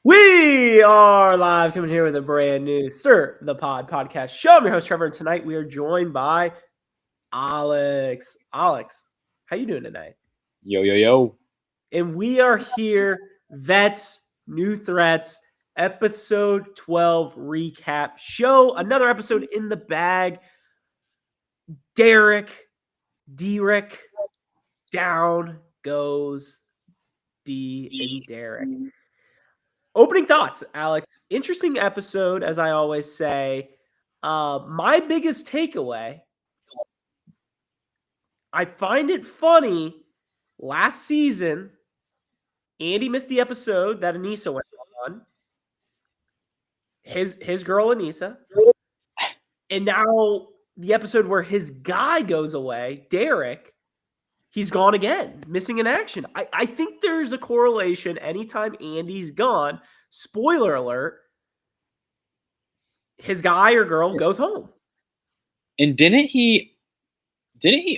We are live coming here with a brand new Stir the Pod podcast show. I'm your host, Trevor, and tonight we are joined by Alex. Alex, how you doing tonight? Yo. And we are here, Vets, New Threats, episode 12 recap show. Another episode in the bag. Derek, down goes D and Derek. Opening thoughts, Alex. Interesting episode, as I always say. My biggest takeaway, I find it funny. Last season, Andy missed the episode that Anissa went on. His girl Anissa. And now the episode where his guy goes away, Derek, he's gone again, missing in action. I think there's a correlation anytime Andy's gone. Spoiler alert, his guy or girl goes home. And didn't he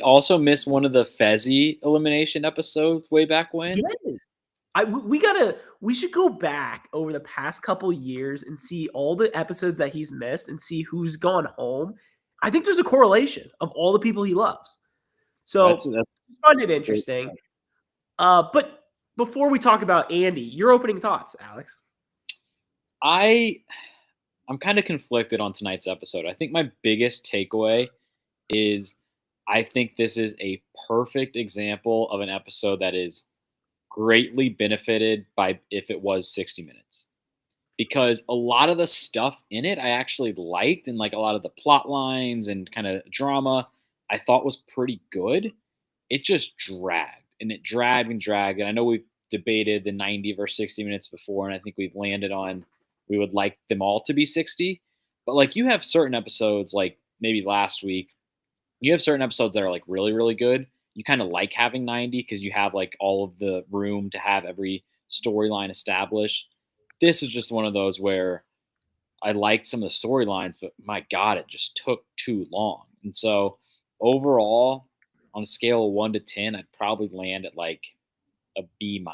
also miss one of the Fezzi elimination episodes way back when? Yes. We should go back over the past couple years and see all the episodes that he's missed and see who's gone home. I think there's a correlation of all the people he loves. So I find it interesting. But before we talk about Andy, your opening thoughts, Alex. I'm kind of conflicted on tonight's episode. I think my biggest takeaway is I think this is a perfect example of an episode that is greatly benefited by if it was 60 minutes. Because a lot of the stuff in it I actually liked, and like a lot of the plot lines and kind of drama I thought was pretty good. It just dragged and it dragged. And I know we've debated the 90 versus 60 minutes before, and I think we've landed on we would like them all to be 60. But like you have certain episodes, like maybe last week, you have certain episodes that are like really, really good. You kind of like having 90 because you have like all of the room to have every storyline established. This is just one of those where I liked some of the storylines, but my God, it just took too long. And so overall, on a scale of 1 to 10, I'd probably land at like a B-.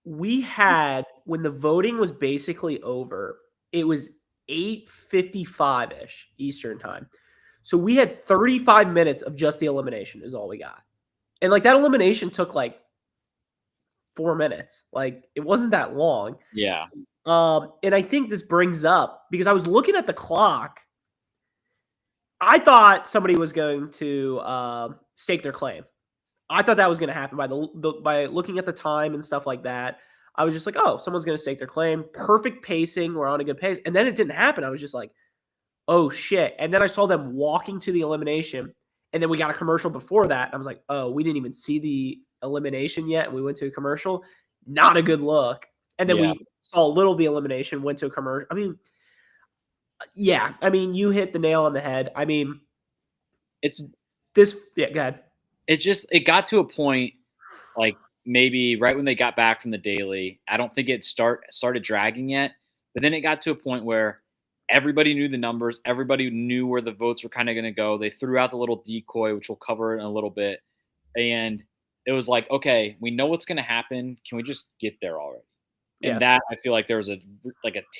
We had, when the voting was basically over, it was 8:55-ish Eastern time. So we had 35 minutes of just the elimination is all we got. And like that elimination took like 4 minutes. Like it wasn't that long. Yeah. And I think this brings up, because I was looking at the clock, I thought somebody was going to stake their claim. I thought that was going to happen by looking at the time and stuff like that. I was just like, oh, someone's going to stake their claim. Perfect pacing. We're on a good pace. And then it didn't happen. I was just like, oh, shit. And then I saw them walking to the elimination. And then we got a commercial before that. I was like, oh, we didn't even see the elimination yet. And we went to a commercial. Not a good look. And then we saw a little of the elimination, went to a commercial. I mean, yeah. I mean, you hit the nail on the head. I mean, it's this. Yeah, go ahead. It got to a point, like maybe right when they got back from the daily. I don't think it started dragging yet, but then it got to a point where everybody knew the numbers. Everybody knew where the votes were kind of going to go. They threw out the little decoy, which we'll cover in a little bit. And it was like, okay, we know what's going to happen. Can we just get there already? And that, I feel like there was a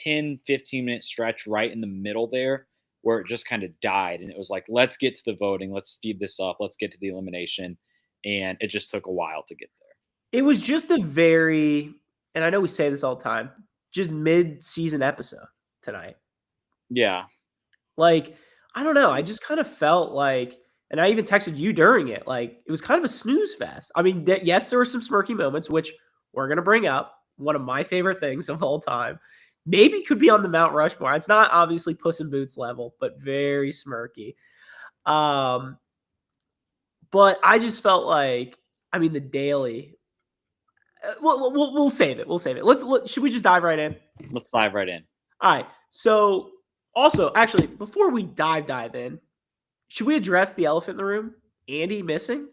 10, 15-minute stretch right in the middle there where it just kind of died. And it was like, let's get to the voting. Let's speed this up. Let's get to the elimination. And it just took a while to get there. It was just a very, and I know we say this all the time, just mid-season episode tonight. Yeah. Like, I don't know. I just kind of felt like, and I even texted you during it, like it was kind of a snooze fest. I mean, yes, there were some smirky moments, which we're going to bring up. One of my favorite things of all time. Maybe could be on the Mount Rushmore. It's not obviously Puss in Boots level, but very smirky. But I just felt like, I mean, the daily. We'll save it. We'll save it. Should we just dive right in? Let's dive right in. All right. So, also, actually, before we dive in, should we address the elephant in the room? Andy missing?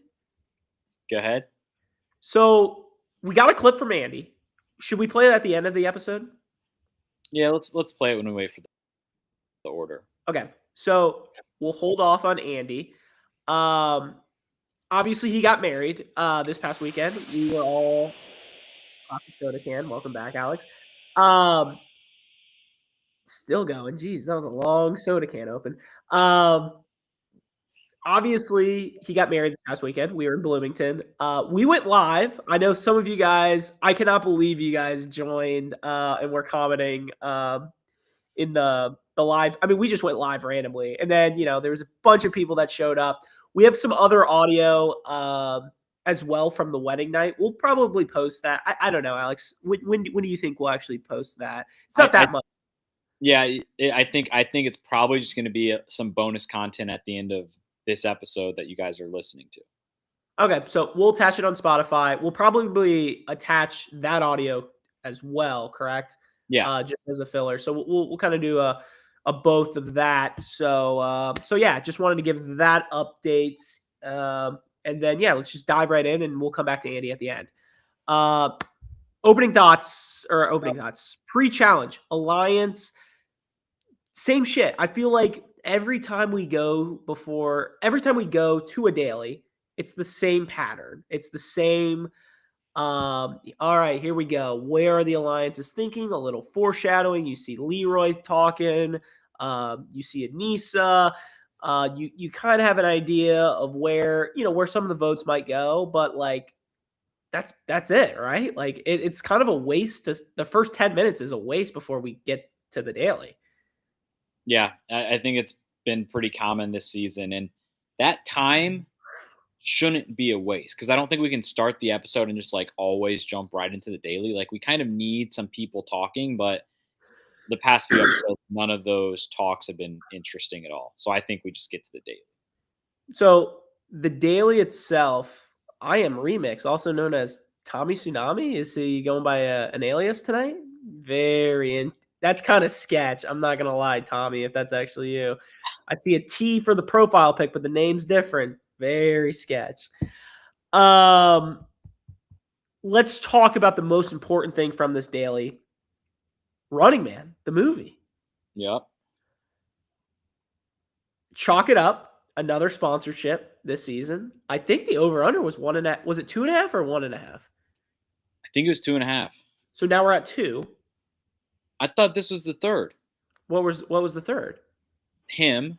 Go ahead. So, we got a clip from Andy. Should we play it at the end of the episode? Yeah, let's play it when we wait for the order. Okay, so we'll hold off on Andy. Obviously, he got married this past weekend. We were all classic soda can. Welcome back, Alex. Um, Still going. Jeez, that was a long soda can open. Um, Obviously, he got married this past weekend. We were in Bloomington. We went live. I know some of you guys. I cannot believe you guys joined and were commenting in the live. I mean, we just went live randomly, and then there was a bunch of people that showed up. We have some other audio as well from the wedding night. We'll probably post that. I don't know, Alex. When do you think we'll actually post that? It's not I that much. yeah, I think it's probably just going to be some bonus content at the end of this episode that you guys are listening to. Okay, so we'll attach it on Spotify. We'll probably attach that audio as well, correct? Yeah, Just as a filler. So we'll kind of do a both of that. So yeah, just wanted to give that update. And then yeah, let's just dive right in, and we'll come back to Andy at the end. Uh, opening thoughts. Pre-challenge alliance. Same shit. I feel like every time we go to a daily, it's the same pattern. It's the same. All right, here we go. Where are the alliances thinking? A little foreshadowing. You see Leroy talking. You see Anissa. You kind of have an idea of where some of the votes might go, but like that's it, right? Like it's kind of a waste. The first 10 minutes is a waste before we get to the daily. yeah, I think it's been pretty common this season, and that time shouldn't be a waste because I don't think we can start the episode and just like always jump right into the daily. Like we kind of need some people talking, but the past few episodes, none of those talks have been interesting at all. So I think we just get to the daily. So the daily itself, I am Remix, also known as Tommy Tsunami. Is he going by an alias tonight? That's kind of sketch. I'm not gonna lie, Tommy, if that's actually you. I see a T for the profile pic, but the name's different. Very sketch. Um, let's talk about the most important thing from this daily. Running Man, the movie. Yep. Chalk it up. Another sponsorship this season. I think the over under was 1.5. Was it 2.5 or 1.5? I think it was 2.5. So now we're at 2. I thought this was the third. What was the third? Him.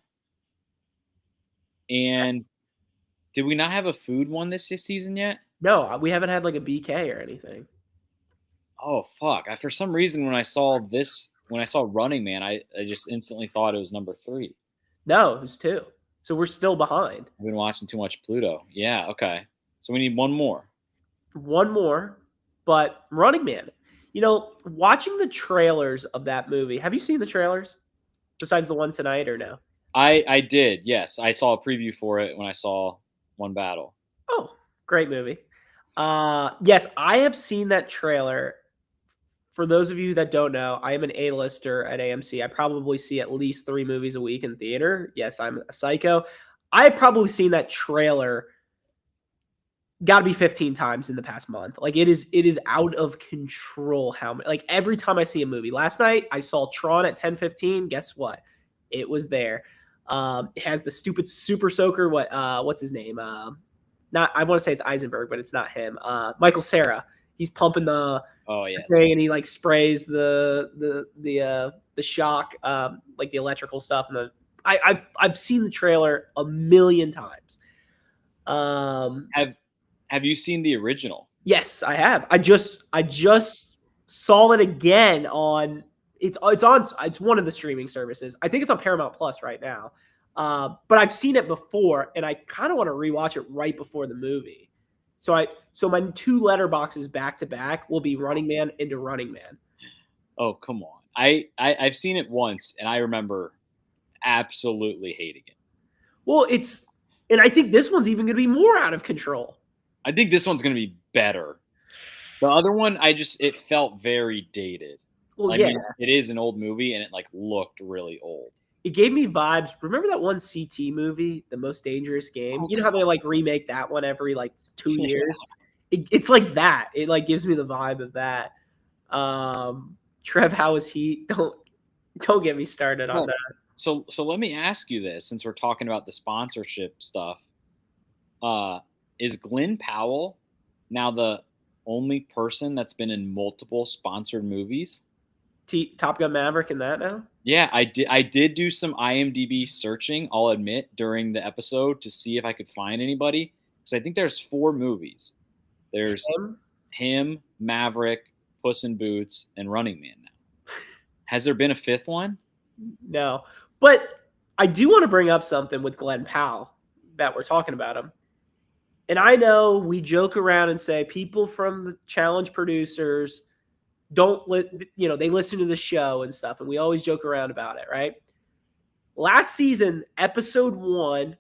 And did we not have a food one this season yet? No, we haven't had like a BK or anything. Oh fuck! For some reason, when I saw Running Man, I just instantly thought it was number 3. No, it was 2. So we're still behind. I've been watching too much Pluto. Yeah. Okay. So we need one more. One more, but Running Man. Watching the trailers of that movie. Have you seen the trailers besides the one tonight or no? I did. Yes, I saw a preview for it when I saw One Battle. Oh, great movie. Yes, I have seen that trailer. For those of you that don't know, I am an A-lister at AMC. I probably see at least 3 movies a week in theater. Yes, I'm a psycho. I have probably seen that trailer got to be 15 times in the past month. Like it is out of control how many. Like every time I see a movie. Last night I saw Tron at 10:15. Guess what? It was there. It has the stupid super soaker. What's his name? Not I want to say it's Eisenberg, but it's not him. Michael Cera. He's pumping the Oh yeah. thing and he like sprays the shock, like the electrical stuff. And I've seen the trailer a million times. Have you seen the original? Yes, I have. I just saw it again on it's one of the streaming services. I think it's on Paramount Plus right now. But I've seen it before and I kind of want to rewatch it right before the movie. So my 2 letterboxes back to back will be Running Man into Running Man. Oh come on! I've seen it once and I remember absolutely hating it. Well, and I think this one's even going to be more out of control. I think this one's going to be better. The other one, it felt very dated. Well, I yeah, mean, it is an old movie and it like looked really old. it gave me vibes. Remember that one CT movie, The Most Dangerous Game? Oh, You know how they like remake that one every like 2 years? It's like that. It like gives me the vibe of that. Trev, how is he? Don't get me started on that. So let me ask you this, since we're talking about the sponsorship stuff. Is Glenn Powell now the only person that's been in multiple sponsored movies? Top Gun Maverick in that now? Yeah, I did do some IMDb searching, I'll admit, during the episode to see if I could find anybody. Because I think there's 4 movies. There's him, Maverick, Puss in Boots, and Running Man now. Has there been a 5th one? No. But I do want to bring up something with Glenn Powell that we're talking about him. And I know we joke around and say people from the challenge producers they listen to the show and stuff, and we always joke around about it, right? Last season, episode 1,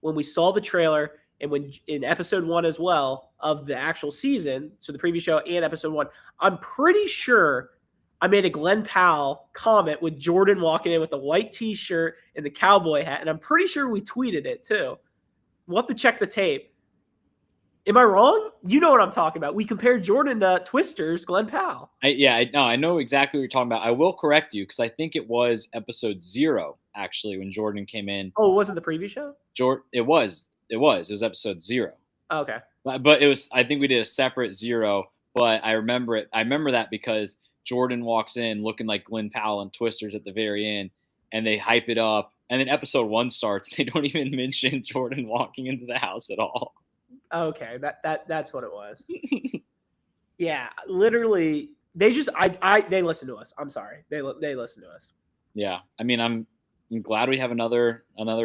when we saw the trailer, and when in episode 1 as well of the actual season, so the preview show and episode 1, I'm pretty sure I made a Glenn Powell comment with Jordan walking in with the white t-shirt and the cowboy hat, and I'm pretty sure we tweeted it too. We'll have to check the tape. Am I wrong? You know what I'm talking about. We compared Jordan to Twister's Glenn Powell. I know exactly what you're talking about. I will correct you because I think it was episode 0 actually when Jordan came in. Oh, it wasn't the preview show? It was episode 0. Oh, okay. But it was. I think we did a separate 0. But I remember it. I remember that because Jordan walks in looking like Glenn Powell and Twisters at the very end, and they hype it up. And then episode 1 starts. They don't even mention Jordan walking into the house at all. Okay, that's what it was. Yeah, literally, they listen to us. I'm sorry, they listen to us. Yeah, I mean, I'm glad we have another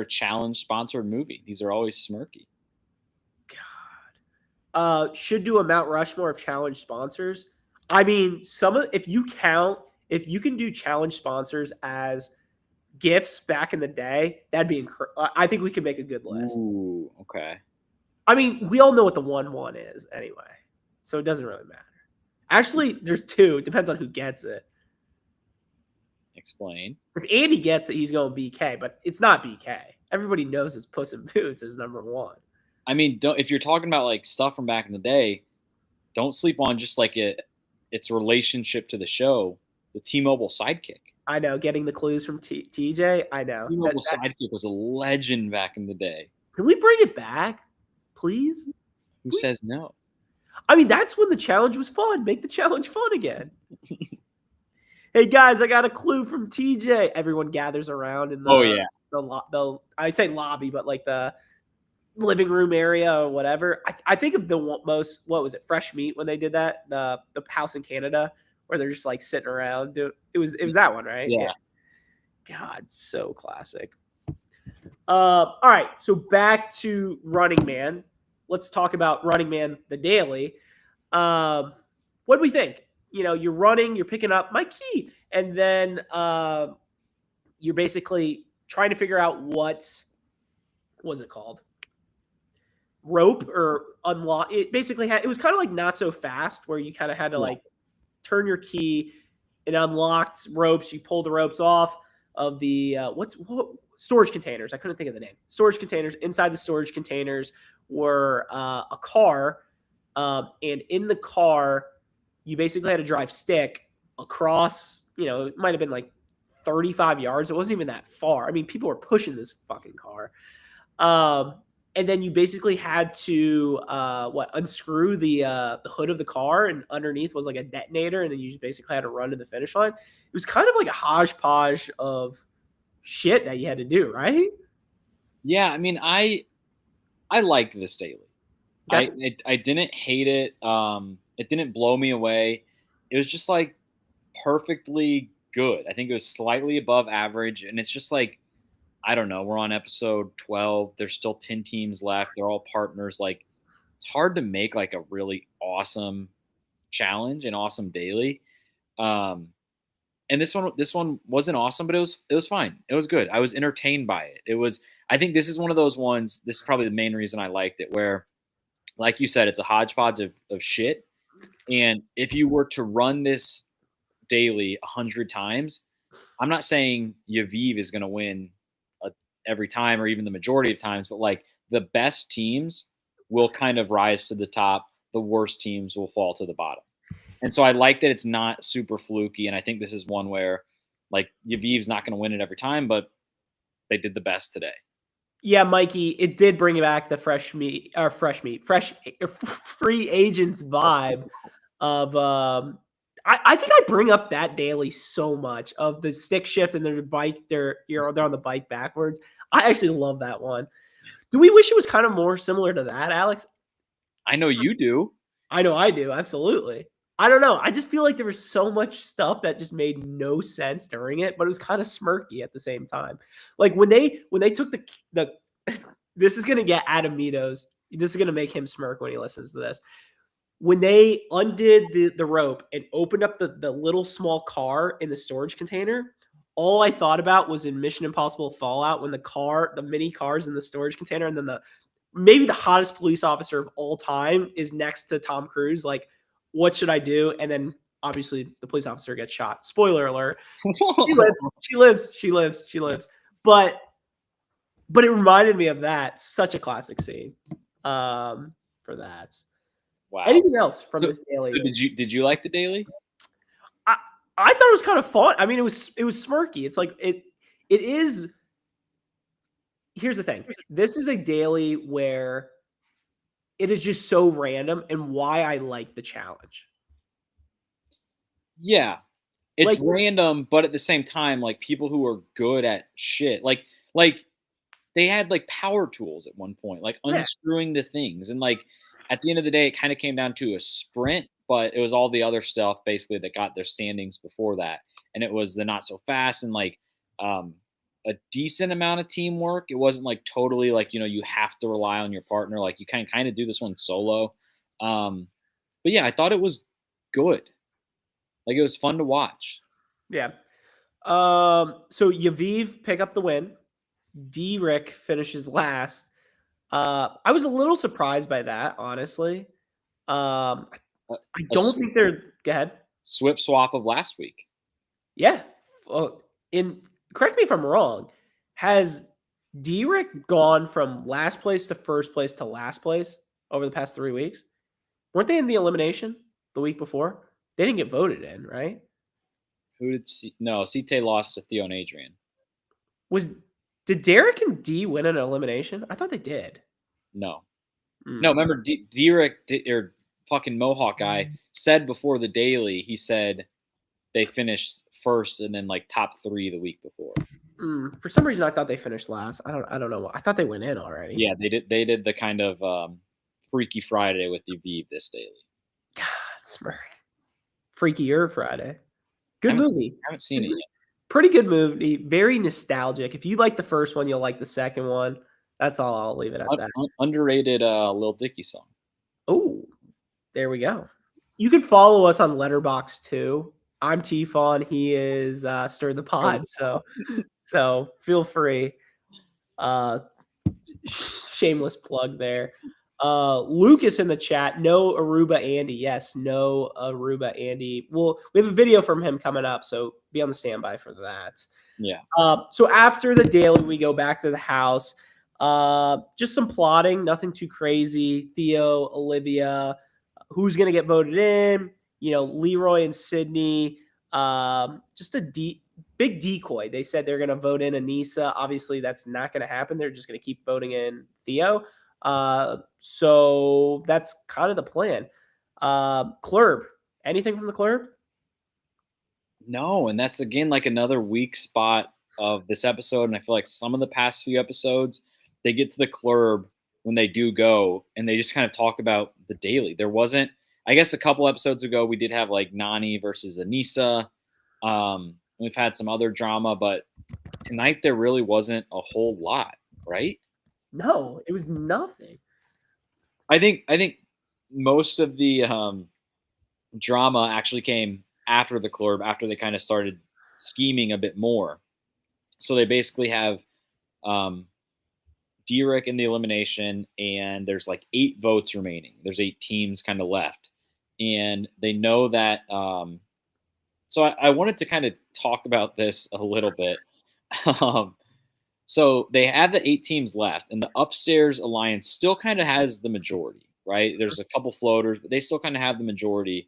challenge sponsored movie. These are always smirky. God, should do a Mount Rushmore of challenge sponsors. I mean, if you can do challenge sponsors as gifts back in the day, that'd be incredible. I think we could make a good list. Ooh, okay. I mean, we all know what the 1-1 is anyway, so it doesn't really matter. Actually, there's 2. It depends on who gets it. Explain. If Andy gets it, he's going BK, but it's not BK. Everybody knows it's Puss in Boots is number 1. I mean, if you're talking about like stuff from back in the day, don't sleep on just like its relationship to the show. The T-Mobile Sidekick. I know, getting the clues from TJ. I know. T-Mobile Sidekick was a legend back in the day. Can we bring it back? Please? Who says no? I mean, that's when the challenge was fun. Make the challenge fun again. Hey, guys, I got a clue from TJ. Everyone gathers around in the I say lobby, but like the living room area or whatever. I think of the most, what was it, Fresh Meat when they did that? The house in Canada where they're just like sitting around. It was that one, right? Yeah. God, so classic. All right, so back to Running Man. Let's talk about Running Man the Daily. What do we think? You're running, you're picking up my key, and then you're basically trying to figure out what was it called? Rope or unlock. It basically it was kind of like Not So Fast, where you kind of had to like turn your key. It unlocked ropes. You pull the ropes off of the storage containers. I couldn't think of the name. Storage containers. Inside the storage containers were a car, and in the car, you basically had to drive stick across. It might have been like 35 yards. It wasn't even that far. I mean, people were pushing this fucking car. And then you basically had to unscrew the hood of the car, and underneath was like a detonator, and then you just basically had to run to the finish line. It was kind of like a hodgepodge of shit that you had to do, right? Yeah, I mean, I liked this daily. Okay. I didn't hate it. It didn't blow me away. It was just like perfectly good. I think it was slightly above average, and it's just like, I don't know. We're on episode 12. There's still 10 teams left. They're all partners. Like, it's hard to make like a really awesome challenge and awesome daily. And this one wasn't awesome, but it was fine. It was good. I was entertained by it. I think this is one of those ones. This is probably the main reason I liked it, where, like you said, it's a hodgepodge of shit. And if you were to run this daily 100 times, I'm not saying Yaviv is going to win every time or even the majority of times, but like the best teams will kind of rise to the top. The worst teams will fall to the bottom. And so I like that it's not super fluky. And I think this is one where like Yaviv's not going to win it every time, but they did the best today. Yeah, Mikey, it did bring back the fresh free agents vibe of, I think I bring up that daily so much of the stick shift and their bike. They're on the bike backwards. I actually love that one. Do we wish it was kind of more similar to that, Alex? I know you do. I know I do. Absolutely. I don't know. I just feel like there was so much stuff that just made no sense during it, but it was kind of smirky at the same time. Like when they took the this is gonna get Adam Mito's. This is gonna make him smirk when he listens to this. When they undid the rope and opened up the little small car in the storage container, all I thought about was in Mission Impossible Fallout when the mini cars in the storage container, and then maybe the hottest police officer of all time is next to Tom Cruise. Like, what should I do? And then obviously the police officer gets shot. Spoiler alert. She lives. She lives. She lives. She lives. But it reminded me of that. Such a classic scene. For that. Wow. Anything else from this daily? So did you like the daily? I thought it was kind of fun. I mean, it was smirky. It's like it is. Here's the thing. This is a daily where it is just so random, and why I like the challenge. Yeah. It's Like- random, but at the same time, like people who are good at shit, like they had like power tools at one point, like Yeah. unscrewing the things, and like at the end of the day, it kind of came down to a sprint, but it was all the other stuff basically that got their standings before that, and it was the not so fast and like a decent amount of teamwork. It wasn't like totally like you have to rely on your partner. Like you can kind of do this one solo. But yeah, I thought it was good. Like it was fun to watch. Yeah. So Yaviv pick up the win. D-Rick finishes last. I was a little surprised by that, honestly. I don't think they're. Go ahead. Swip swap of last week. Yeah. Correct me if I'm wrong. Has D-Rick gone from last place to first place to last place over the past 3 weeks? Weren't they in the elimination the week before? They didn't get voted in, right? Who did no? Cite lost to Theo and Adrian. Did Derek and D win an elimination? I thought they did. No. No, remember Derek or fucking Mohawk guy said before the daily, he said they finished first and then like top 3 the week before. For some reason, I thought they finished last. I don't know why. I thought they went in already. Yeah, they did. They did the kind of Freaky Friday with Yaviv this daily. God, smirk. Freakier Friday. Good movie. I haven't seen it yet. Pretty good movie. Very nostalgic. If you like the first one, you'll like the second one. That's all. I'll leave it at that. Underrated Lil Dicky song. Oh, there we go. You can follow us on Letterboxd too. I'm T-Fawn. He is Stir the Pod. So feel free. Shameless plug there. Lucas in the chat. No Aruba Andy. Yes, no Aruba Andy. We have a video from him coming up, so be on the standby for that. Yeah. So after the daily, we go back to the house. Just some plotting, nothing too crazy. Theo, Olivia, who's gonna get voted in? Leroy and Sydney. Just a big decoy. They said they're gonna vote in Anissa. Obviously, that's not gonna happen. They're just gonna keep voting in Theo. So that's kind of the plan. Clurb, anything from the Clurb? No, and that's again like another weak spot of this episode. And I feel like some of the past few episodes, they get to the Clurb when they do go, and they just kind of talk about the daily. There wasn't, I guess, a couple episodes ago we did have like Nani versus Anissa. We've had some other drama, but tonight there really wasn't a whole lot, right? No, it was nothing. I think most of the drama actually came after the Clurb, after they kind of started scheming a bit more. So they basically have Derek in the elimination, and there's like 8 votes remaining. There's 8 teams kind of left, and they know that. So I wanted to kind of talk about this a little bit. So they have the 8 teams left, and the upstairs alliance still kind of has the majority, right? There's a couple floaters, but they still kind of have the majority.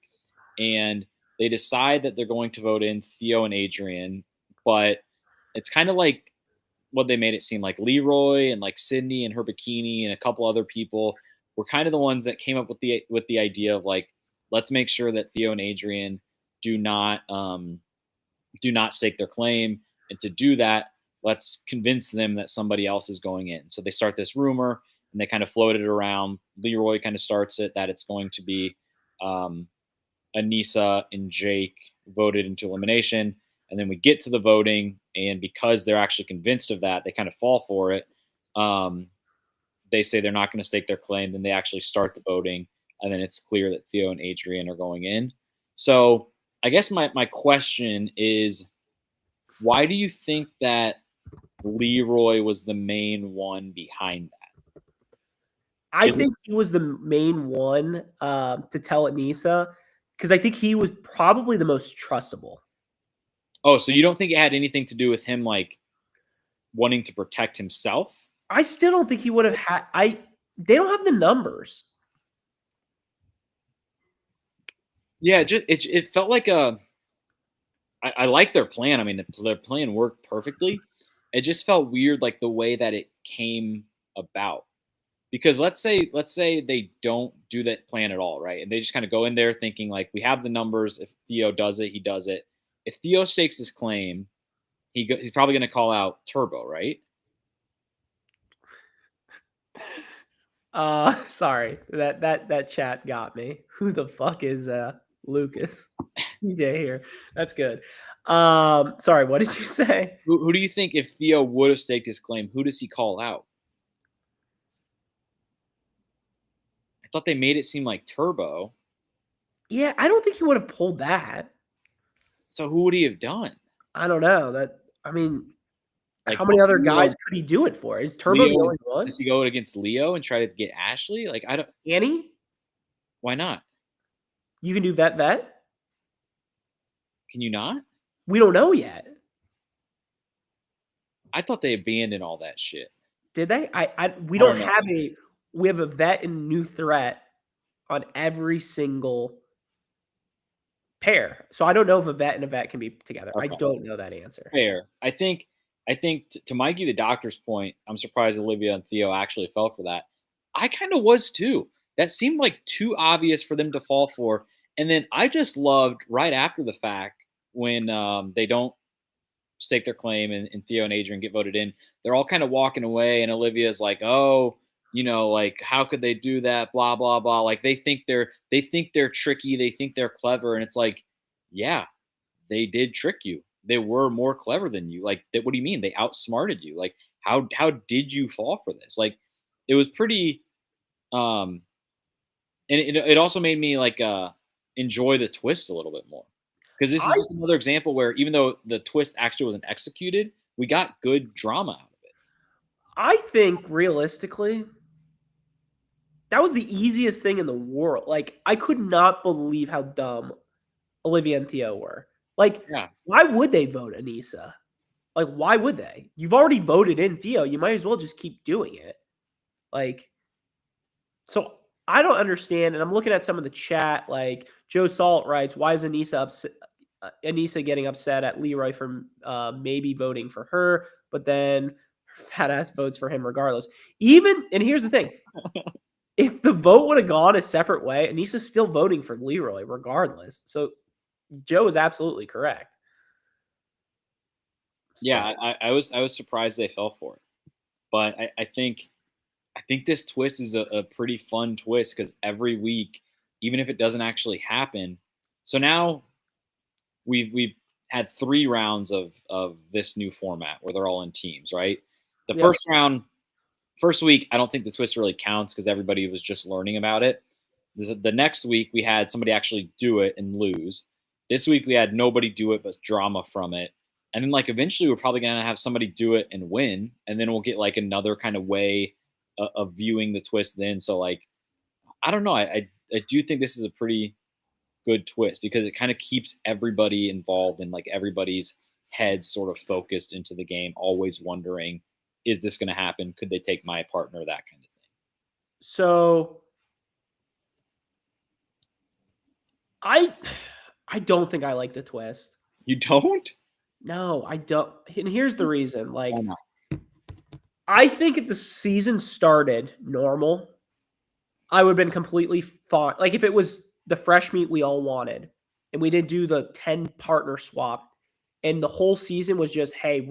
And they decide that they're going to vote in Theo and Adrian, but it's kind of like what they made it seem like. Leroy and like Sydney and her bikini and a couple other people were kind of the ones that came up with the idea of like, let's make sure that Theo and Adrian do not stake their claim. And to do that, let's convince them that somebody else is going in. So they start this rumor and they kind of float it around. Leroy kind of starts it that it's going to be Anissa and Jake voted into elimination. And then we get to the voting, and because they're actually convinced of that, they kind of fall for it. They say they're not going to stake their claim. Then they actually start the voting, and then it's clear that Theo and Adrian are going in. So I guess my question is, why do you think that Leroy was the main one behind that? I think he was the main one to tell Anissa, because I think he was probably the most trustable. Oh, so you don't think it had anything to do with him like wanting to protect himself? I still don't think he would have had. They don't have the numbers. Yeah, it felt like I like their plan. I mean, their plan worked perfectly. It just felt weird, like the way that it came about. Because let's say they don't do that plan at all, right? And they just kind of go in there thinking like, we have the numbers. If Theo does it, he does it. If Theo stakes his claim, he's probably going to call out Turbo, right? Sorry, that chat got me. Who the fuck is Lucas? DJ here. That's good. Sorry, what did you say? Who do you think, if Theo would have staked his claim, who does he call out? I thought they made it seem like Turbo. Yeah, I don't think he would have pulled that. So who would he have done? I don't know. I mean, Like, how many other Leo- guys could he do it for? Is Turbo the Leo, only one? does he go against Leo and try to get Ashley? Like, I don't. Annie? Why not? You can do vet. Can you not? We don't know yet. I thought they abandoned all that shit. Did they? We don't don't know. have we have a vet and new threat on every single pair. So I don't know if a vet and a vet can be together. Okay. I don't know that answer. Fair. I think to Mikey the doctor's point, I'm surprised Olivia and Theo actually fell for that. I kind of was too. That seemed like too obvious for them to fall for. And then I just loved right after the fact when they don't stake their claim and Theo and Adrian get voted in. They're all kind of walking away, and Olivia's like, "Oh, like how could they do that? Blah blah blah." Like they think they're tricky, they think they're clever, and it's like, yeah, they did trick you. They were more clever than you. Like, what do you mean? They outsmarted you. Like, how did you fall for this? Like, it was pretty. And it also made me like enjoy the twist a little bit more, because this is just another example where even though the twist actually wasn't executed, we got good drama out of it. I think realistically, that was the easiest thing in the world. Like, I could not believe how dumb Olivia and Theo were. Like, Yeah. Why would they vote Anissa? Like, why would they? You've already voted in Theo. You might as well just keep doing it. Like, so I don't understand. And I'm looking at some of the chat. Like, Joe Salt writes, why is Anissa getting upset at Leroy for maybe voting for her, but then her fat ass votes for him regardless? And here's the thing. If the vote would have gone a separate way, Anissa's still voting for Leroy regardless. So Joe is absolutely correct. Yeah, I was surprised they fell for it, but I think this twist is a pretty fun twist, because every week, even if it doesn't actually happen, so now we've had 3 rounds of this new format where they're all in teams, right? The first week, I don't think the twist really counts because everybody was just learning about it. The next week, we had somebody actually do it and lose. This week, we had nobody do it but drama from it. And then, like, eventually, we're probably going to have somebody do it and win. And then we'll get, like, another kind of way of viewing the twist then. So, like, I don't know. I do think this is a pretty good twist, because it kind of keeps everybody involved and, like, everybody's head sort of focused into the game, always wondering, is this going to happen? Could they take my partner? That kind of thing. So I don't think I like the twist. You don't? No, I don't. And here's the reason. Like, Why not? I think if the season started normal, I would have been completely fine. Like, if it was the fresh meat we all wanted, and we didn't do the 10 partner swap, and the whole season was just, hey,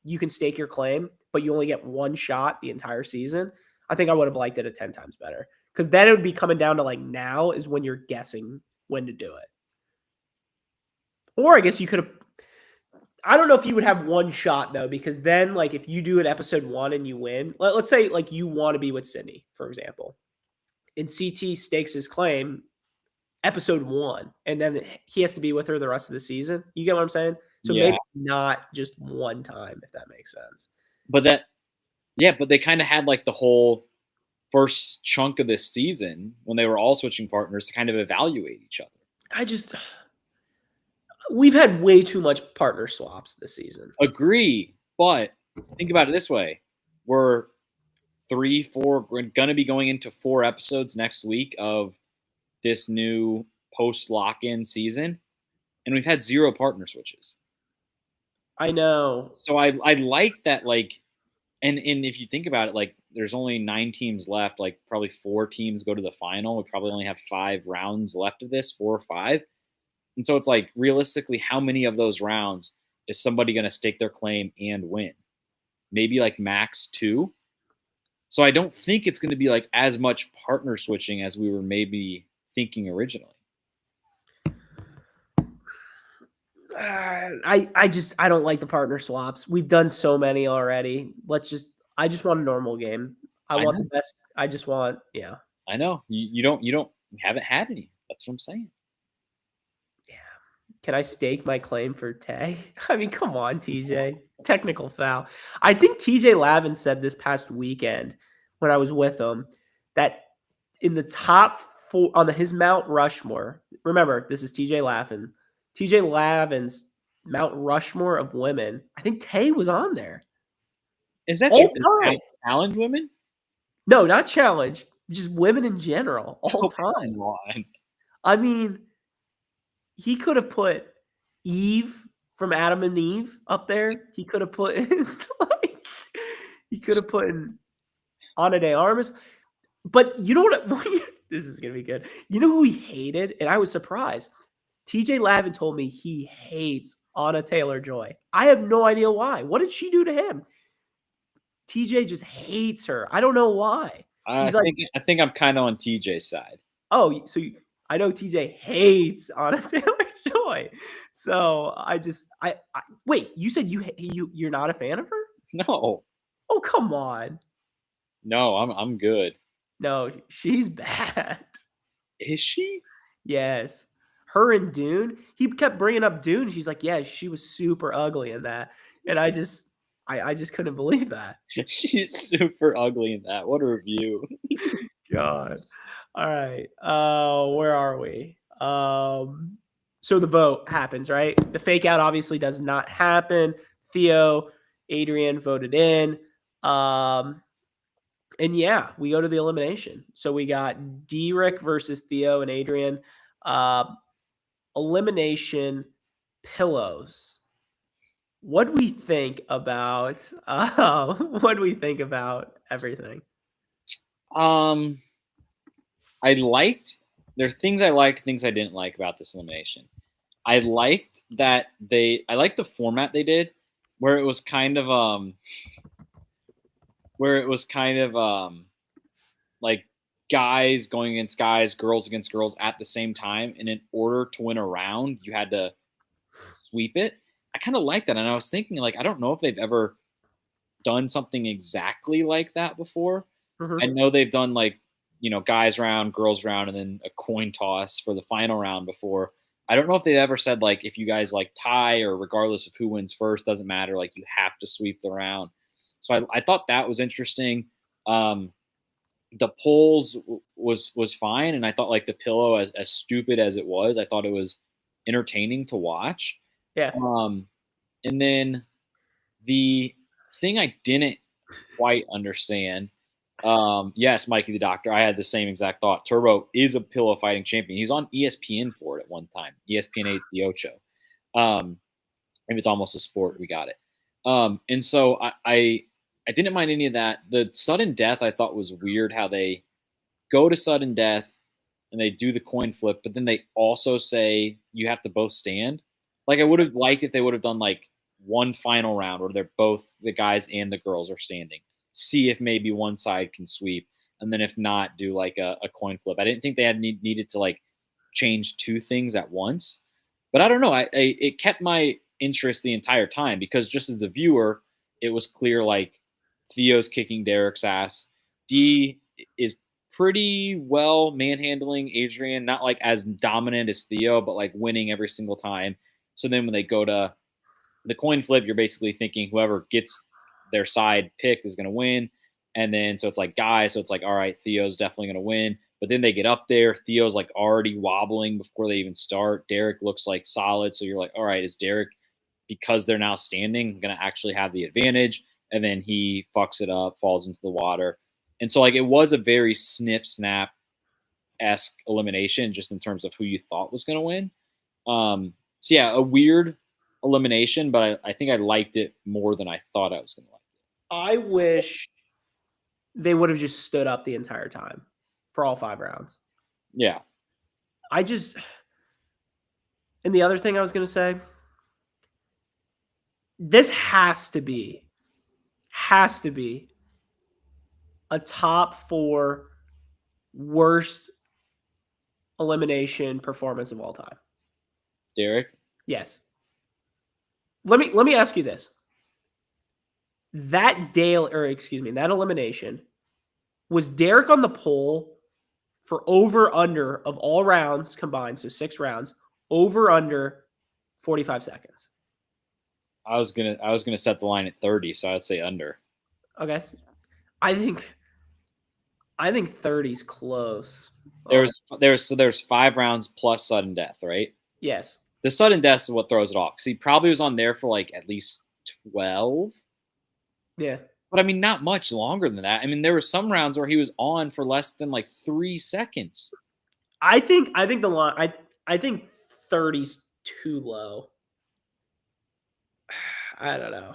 you can stake your claim, but you only get one shot the entire season, I think I would have liked it 10 times better. Because then it would be coming down to like now is when you're guessing when to do it. Or I guess you could have. I don't know if you would have one shot though, because then like if you do it episode 1 and you win, let's say like you want to be with Sydney, for example, and CT stakes his claim episode 1, and then he has to be with her the rest of the season. You get what I'm saying? So Yeah. maybe not just one time, if that makes sense. But they kind of had like the whole first chunk of this season when they were all switching partners to kind of evaluate each other. We've had way too much partner swaps this season. Agree, but think about it this way: we're going to be going into 4 episodes next week of this new post lock-in season, and we've had 0 partner switches. I know. So I like that, like, and if you think about it, like, there's only 9 teams left. Like, probably 4 teams go to the final. We probably only have 5 rounds left of this, 4 or 5. And so it's like, realistically, how many of those rounds is somebody going to stake their claim and win? Maybe like max 2. So I don't think it's going to be like as much partner switching as we were maybe thinking originally. I don't like the partner swaps. We've done so many already. I just want a normal game. I want the best. I just want, yeah. I know you haven't had any. That's what I'm saying. Yeah. Can I stake my claim for Tay? I mean, come on, TJ. Technical foul. I think TJ Lavin said this past weekend when I was with him that in the top 4 on his Mount Rushmore. Remember, this is TJ Lavin. TJ Lavin's Mount Rushmore of women. I think Tay was on there. Is that all true? time? Challenge women? No, not challenge. Just women in general, all time. Come on. I mean, he could have put Eve from Adam and Eve up there. He could have put in Ana de Armas. But you know what? This is gonna be good. You know who he hated, and I was surprised. TJ Lavin told me he hates Anna Taylor-Joy. I have no idea why. What did she do to him? TJ just hates her. I don't know why. I think I'm kind of on TJ's side. Oh, so I know TJ hates Anna Taylor-Joy. So I wait. You said you're not a fan of her? No. Oh, come on. No, I'm good. No, she's bad. Is she? Yes. Her and Dune. He kept bringing up Dune. She's like, yeah, she was super ugly in that. And I just couldn't believe that. She's super ugly in that. What a review. God. All right. Where are we? So the vote happens, right? The fake out obviously does not happen. Theo, Adrian voted in. And yeah, we go to the elimination. So we got Derek versus Theo and Adrian. Elimination pillows. What do we think about everything? There's things I liked, things I didn't like about this elimination. I liked the format they did, where it was kind of like guys going against guys, girls against girls at the same time, and in order to win a round, you had to sweep it. I kind of like that, and I was thinking, like, I don't know if they've ever done something exactly like that before. Mm-hmm. I know they've done, like, guys round, girls round, and then a coin toss for the final round before. I don't know if they've ever said, like, if you guys like tie or regardless of who wins first, doesn't matter, like, you have to sweep the round. So I thought that was interesting. The polls was fine, and I thought, like, the pillow, as stupid as it was, I thought it was entertaining to watch. Yeah. And then the thing I didn't quite understand. Yes, Mikey the Doctor. I had the same exact thought. Turbo is a pillow fighting champion. He's on ESPN for it at one time. ESPN 8 The Ocho. If it's almost a sport, we got it. And so I didn't mind any of that. The sudden death I thought was weird. How they go to sudden death, and they do the coin flip, but then they also say you have to both stand. Like I would have liked if they would have done like one final round where they're both the guys and the girls are standing. See if maybe one side can sweep, and then if not, do like a coin flip. I didn't think they had needed to like change two things at once, but I don't know. It kept my interest the entire time because just as a viewer, it was clear like Theo's kicking Derek's ass. D is pretty well manhandling Adrian, not like as dominant as Theo, but like winning every single time. So then when they go to the coin flip, you're basically thinking whoever gets their side picked is going to win. And then so it's like guys, so it's like, all right, Theo's definitely going to win. But then they get up there, Theo's like already wobbling before they even start. Derek looks like solid. So you're like, all right, is Derek, because they're now standing, going to actually have the advantage? And then he fucks it up, falls into the water. And so like it was a very snip snap esque elimination just in terms of who you thought was going to win. So yeah, a weird elimination, but I think I liked it more than I thought I was going to like it. I wish they would have just stood up the entire time for all 5 rounds. Yeah. And the other thing I was going to say, this has to be a top 4 worst elimination performance of all time. Derek? Yes. Let me ask you this. That elimination, was Derek on the pole for over under of all rounds combined, so 6 rounds, over under 45 seconds? I was gonna set the line at 30, so I'd say under. Okay. I think 30's close. There's 5 rounds plus sudden death, right? Yes. The sudden death is what throws it off. Because he probably was on there for like at least 12. Yeah. But I mean, not much longer than that. I mean, there were some rounds where he was on for less than like 3 seconds. I think the line. I think 30's too low. I don't know.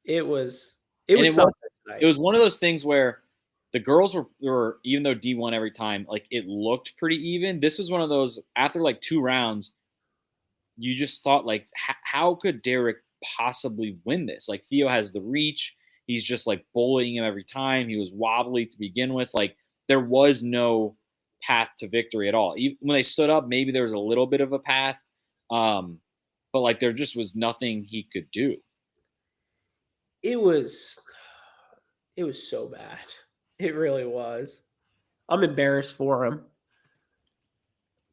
It was something tonight. It was one of those things where the girls were even though D won every time, like it looked pretty even. This was one of those after like 2 rounds, you just thought like, how could Derek possibly win this? Like Theo has the reach. He's just like bullying him every time. He was wobbly to begin with. Like there was no path to victory at all. Even when they stood up, maybe there was a little bit of a path, but like there just was nothing he could do. It was so bad. It really was. I'm embarrassed for him.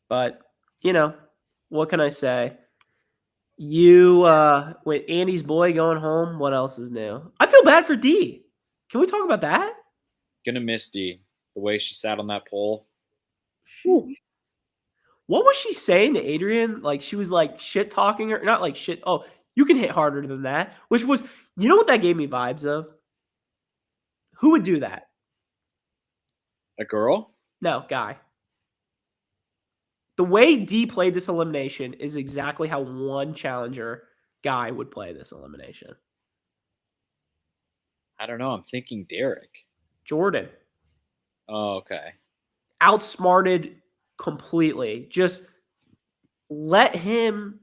But, what can I say? With Andy's boy going home, what else is new? I feel bad for D. Can we talk about that? Gonna miss D. The way she sat on that pole. What was she saying to Adrian? Like she was like shit talking her, not like shit. Oh, you can hit harder than that. Which was, you know what that gave me vibes of? Who would do that? A girl? No, guy. The way D played this elimination is exactly how one challenger guy would play this elimination. I don't know. I'm thinking Derek. Jordan. Oh, okay. Outsmarted completely. Just let her,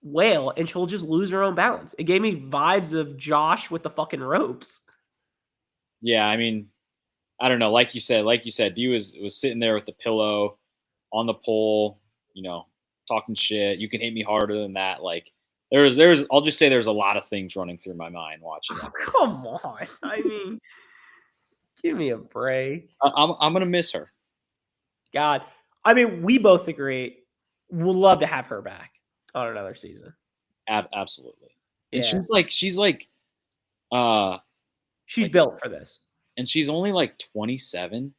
wail, and she'll just lose her own balance. It gave me vibes of Josh with the fucking ropes. Yeah, I mean, I don't know. Like you said, D was sitting there with the pillow on the pole, talking shit. You can hit me harder than that. Like there's I'll just say there's a lot of things running through my mind watching that. Oh, come on. I mean, give me a break. I'm gonna miss her. God. I mean, we both agree. We'll love to have her back on another season. Absolutely. And Yeah. She's built for this. And she's only like 27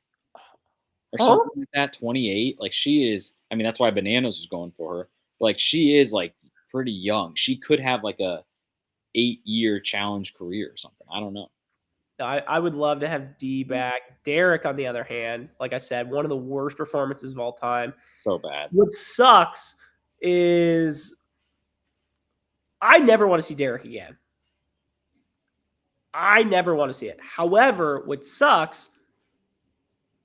or something like that, 28. Like she is, I mean, that's why Bananas was going for her. But like she is like pretty young. She could have like a 8-year challenge career or something. I don't know. I would love to have D back. Derek, on the other hand, like I said, one of the worst performances of all time. So bad. What sucks is I never want to see Derek again. I never want to see it. However, what sucks,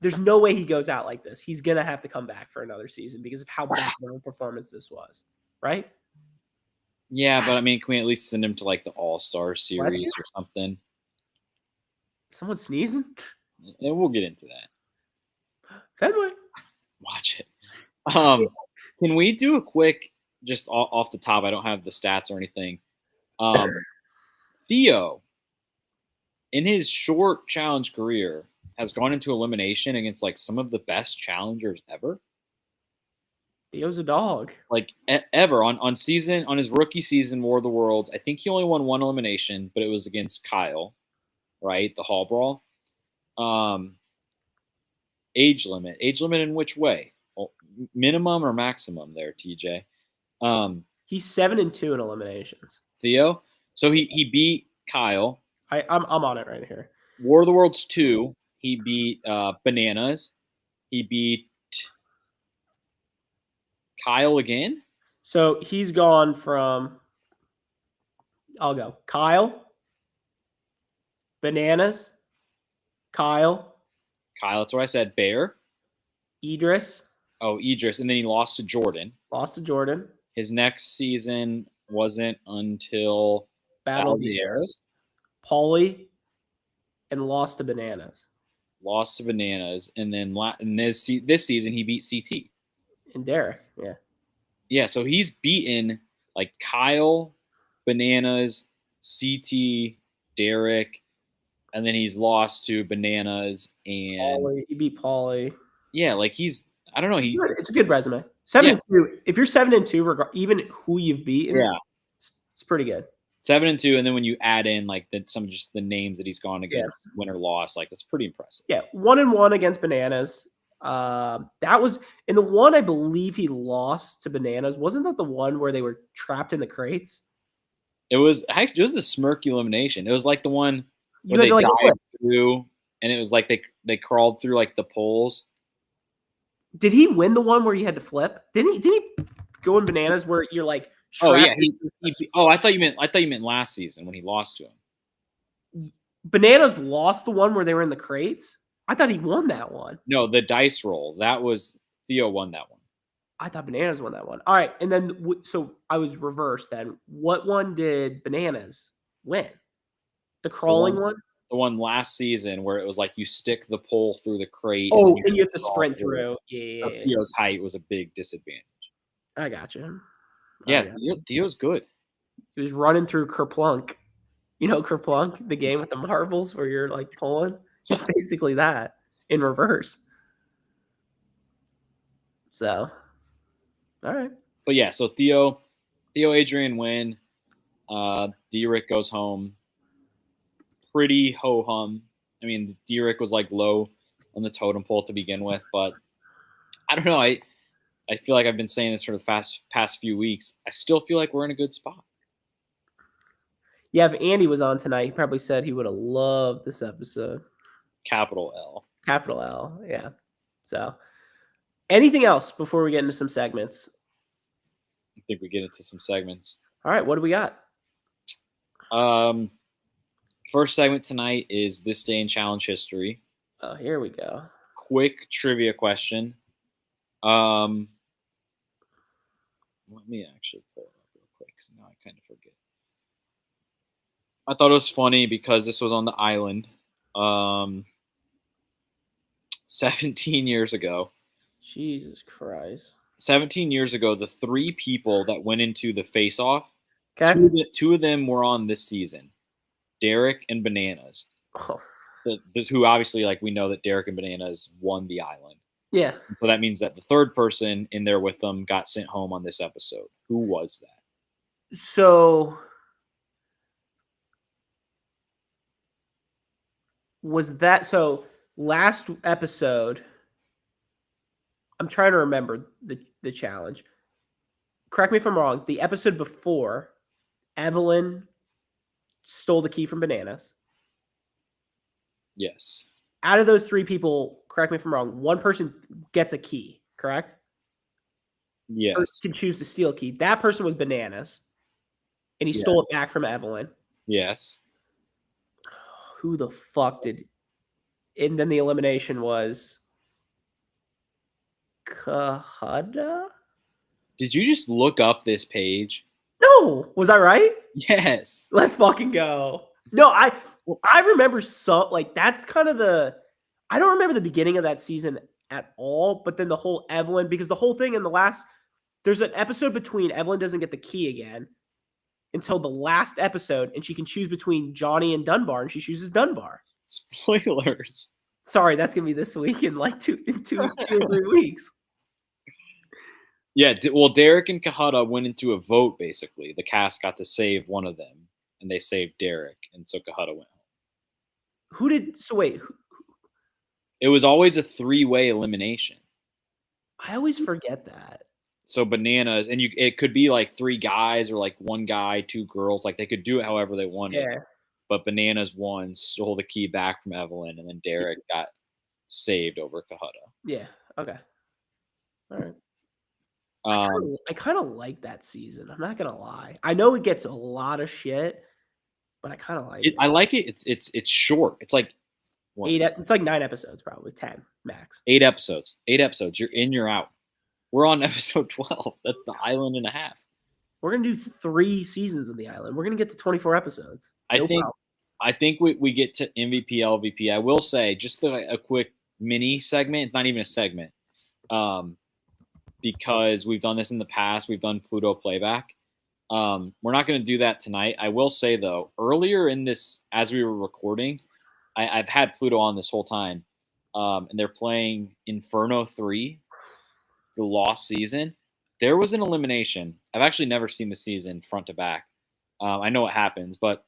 there's no way he goes out like this. He's going to have to come back for another season because of how bad of a performance this was, right? Yeah, but I mean, can we at least send him to like the All-Star series you? or something? Someone sneezing? And we'll get into that. Fenway. Watch it. Can we do a quick, just off the top? I don't have the stats or anything. Theo, in his short challenge career, has gone into elimination against like some of the best challengers ever. Theo's a dog. Like ever on his rookie season, War of the Worlds. I think he only won one elimination, but it was against Kyle, right? The Hall Brawl. Age limit in which way? Well, minimum or maximum there, TJ? He's 7-2 in eliminations. Theo. So he beat Kyle. I'm on it right here. War of the Worlds 2. He beat Bananas. He beat Kyle again. So he's gone from. I'll go Kyle, Bananas, Kyle. That's what I said. Bear. Idris. Oh, Idris. And then he lost to Jordan. His next season wasn't until Battle of the Airs. Paulie. And lost to Bananas. And then this season he beat CT. And Derek, yeah. Yeah, so he's beaten like Kyle, Bananas, CT, Derek, and then he's lost to Bananas and Paulie. He beat Paulie. Yeah, like I don't know. It's a good resume. 7-2. If you're 7-2, even who you've beaten, it's pretty good. 7-2, and then when you add in like some just the names that he's gone against, win or loss, like that's pretty impressive. Yeah, 1-1 against Bananas. That was in the one I believe he lost to Bananas. Wasn't that the one where they were trapped in the crates? It was a smirky elimination. It was like the one where they dived through, and it was like they crawled through like the poles. Did he win the one where you had to flip? Didn't he go in Bananas where you're like? Oh yeah. I thought you meant last season when he lost to him. Bananas lost the one where they were in the crates. I thought he won that one. No, the dice roll. That was Theo won that one. I thought Bananas won that one. All right, and then so I was reversed. Then what one did Bananas win? The crawling one. The one last season where it was like you stick the pole through the crate. Oh, and you have to sprint through. Yeah. So Theo's height was a big disadvantage. I got you. Yeah, Theo's good. He was running through Kerplunk. You know Kerplunk, the game with the marbles where you're like pulling? It's basically that in reverse. So, all right. But yeah, so Theo, Adrian win. D-Rick goes home. Pretty ho-hum. I mean, D-Rick was like low on the totem pole to begin with, but I don't know. I feel like I've been saying this for the past few weeks. I still feel like we're in a good spot. Yeah, if Andy was on tonight, he probably said he would have loved this episode. Capital L. Capital L, yeah. So, anything else before we get into some segments? I think we get into some segments. All right, what do we got? First segment tonight is This Day in Challenge History. Oh, here we go. Quick trivia question. Let me actually pull it up real quick because now I kind of forget. I thought it was funny because this was on the island 17 years ago. Jesus Christ. 17 years ago, the three people that went into the face-off, two of them were on this season. Derek and Bananas. Oh. Who obviously, like, we know that Derek and Bananas won the island. Yeah. And so that means that the third person in there with them got sent home on this episode. Who was that? So last episode, I'm trying to remember the challenge. Correct me if I'm wrong. The episode before, Evelyn stole the key from Bananas. Yes. Out of those three people, correct me if I'm wrong, one person gets a key, correct? Yes. Or can choose to steal a key. That person was Bananas, and he stole it back from Evelyn. Yes. Who the fuck did? And then the elimination was Kahada? Did you just look up this page? No, was I right? Yes. Let's fucking go. No, I remember that's kind of I don't remember the beginning of that season at all, but then the whole Evelyn, because the whole thing in there's an episode between Evelyn doesn't get the key again until the last episode, and she can choose between Johnny and Dunbar, and she chooses Dunbar. Spoilers. Sorry, that's gonna be this week in like 2 or 3 weeks. Yeah, well, Derek and Kahada went into a vote, basically. The cast got to save one of them, and they saved Derek, and so Kahada went home. Wait, It was always a 3-way elimination. I always forget that. So Bananas, and it could be like 3 guys or like 1 guy, 2 girls. Like they could do it however they wanted. Yeah. But Bananas won, stole the key back from Evelyn, and then Derek got saved over Kahada. Yeah. Okay. All right. I kind of like that season. I'm not gonna lie. I know it gets a lot of shit, but I kind of like it. I like it. It's short. It's like it's like 9 episodes, probably 10 max. 8 episodes. 8 episodes. You're in, you're out. We're on episode 12. That's the island and a half. We're gonna do 3 seasons of the island. We're gonna get to 24 episodes. I think we get to MVP, LVP. I will say just a quick mini segment. It's not even a segment. Because we've done this in the past. We've done Pluto playback. We're not going to do that tonight. I will say, though, earlier in this, as we were recording, I've had Pluto on this whole time, and they're playing Inferno 3, the lost season. There was an elimination. I've actually never seen the season front to back. I know what happens, but